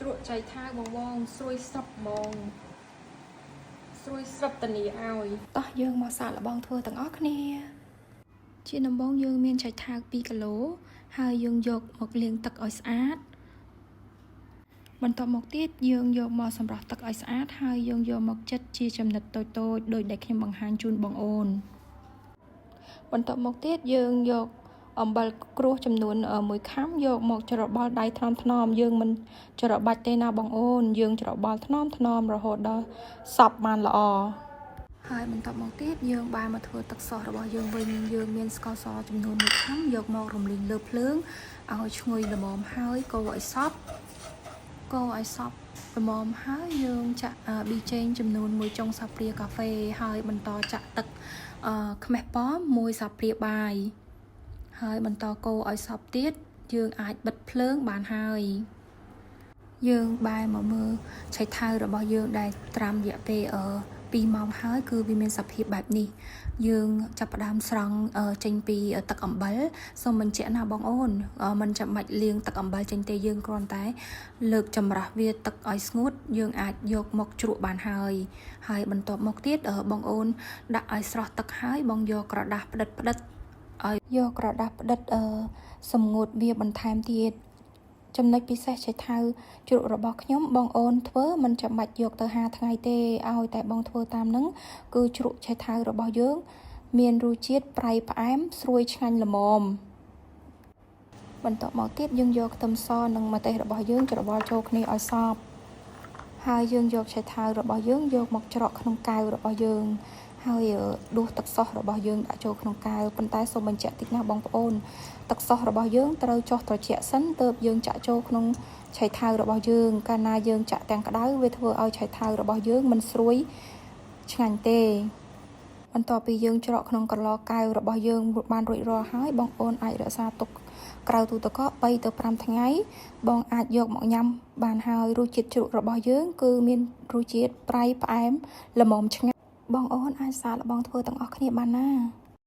ជ្រក់ចៃថាបងស្រួយស្រាប់ហ្មងស្រួយស្រាប់តនីឲ្យតោះយើងមកសាកល្បងធ្វើទាំងអស់គ្នាជាដំបូងយើងមានចៃថា2គីឡូហើយយើងយកមកលាងទឹកឲ្យស្អាតបន្ទាប់មកទៀតយើងយកមកសម្រោះទឹកឲ្យស្អាតហើយយើងយកមកចិតជាចំណិតតូចៗដោយដែលខ្ញុំបង្ហាញជូនបងអូនបន្ទាប់មកទៀតយើងយកអំបិលក្រួសចំនួន1ខាំយកមកច្របល់ដៃថ្នមយើងមិនច្របាច់ទេណាបងអូនយើងច្របល់ថ្នមរហូតដល់សព្វបានល្អហើយបន្ទាប់មកទៀតយើងបានមកធ្វើទឹកសោះរបស់យើងវិញយើងមានស្ករសចំនួន1ខាំយកមករំលីងលើភ្លើងឲ្យឈ្ងុយល្មមហើយកូរឲ្យសព្វល្មមហើយយើងចាក់ប៊ីចេងចំនួន1ចុងស្លាបព្រាកាហ្វេហើយបន្តចាក់ទឹកខ្មេះប៉ោម1ស្លាបព្រាបាយហើយបន្តកូរឲ្យសព្វទៀតយើងអាចបិទភ្លើងបានហើយយើងបែរមកមើលឆៃថាវរបស់យើងដែលត្រាំរយៈពេល2ម៉ោងហើយគឺវាមានសភាពបែបនេះយើងចាប់ផ្ដើមស្រង់ចេញពីទឹកអំបិលសូមបញ្ជាក់ណាបងអូនមិនចាំបាច់លាងទឹកអំបិលចេញទេយើងគ្រាន់តែលើកចម្រាស់វាទឹកឲ្យស្ងួតយើងអាចយកមកជ្រក់បានហើយបន្ទាប់មកទៀតបងអូនដាក់ឲ្យស្រស់ទឹកហើយបងយកក្រដាសផ្ដិតឲ្យយកក្រដាសផ្ដិតសម្ងួតវាបន្ថែមទៀតចំណុចពិសេសឆៃថាវជ្រក់របស់ខ្ញុំបងអូនធ្វើមិនចាំបាច់យកទៅ5ថ្ងៃទេឲ្យតែបងធ្វើតាមហ្នឹងគឺជ្រក់ឆៃថាវរបស់យើងមានរសជាតិប្រៃផ្អែមស្រួយឆ្ងាញ់ល្មមបន្ទាប់មកទៀតយើងយកខ្ទឹមសនិងម្ទេសរបស់យើងច្របល់ចូលគ្នាឲ្យសព្វហើយយើងយកឆៃថាវរបស់យើងយកមកច្រកក្នុងកែវរបស់យើងហើយដួសទឹកសោះរបស់យើងដាក់ចូលក្នុងកែវប៉ុន្តែសូមបញ្ជាក់តិចណាបងប្អូនទឹកសោះរបស់យើងត្រូវចុះត្រជាក់សិនទើបយើងចាក់ចូលក្នុងឆៃថាវរបស់យើងកាលណាយើងចាក់ទាំងក្តៅវាធ្វើឲ្យឆៃថាវរបស់យើងមិនស្រួយឆ្ងាញ់ទេបន្ទាប់ពីយើងច្រកក្នុងក្រឡកែវរបស់យើងបានរួចរាល់ហើយបងប្អូនអាចរក្សាទុកក្រៅទូទឹកកក3ទៅ5ថ្ងៃបងអាចយកមកញ៉ាំបានហើយរសជាតិជ្រក់របស់យើងគឺមានរសជាតិប្រៃផ្អែមល្មមឆ្ងាញ់បងអូនអាចសាកល្បងធ្វើទាំងអស់គ្នាបានណា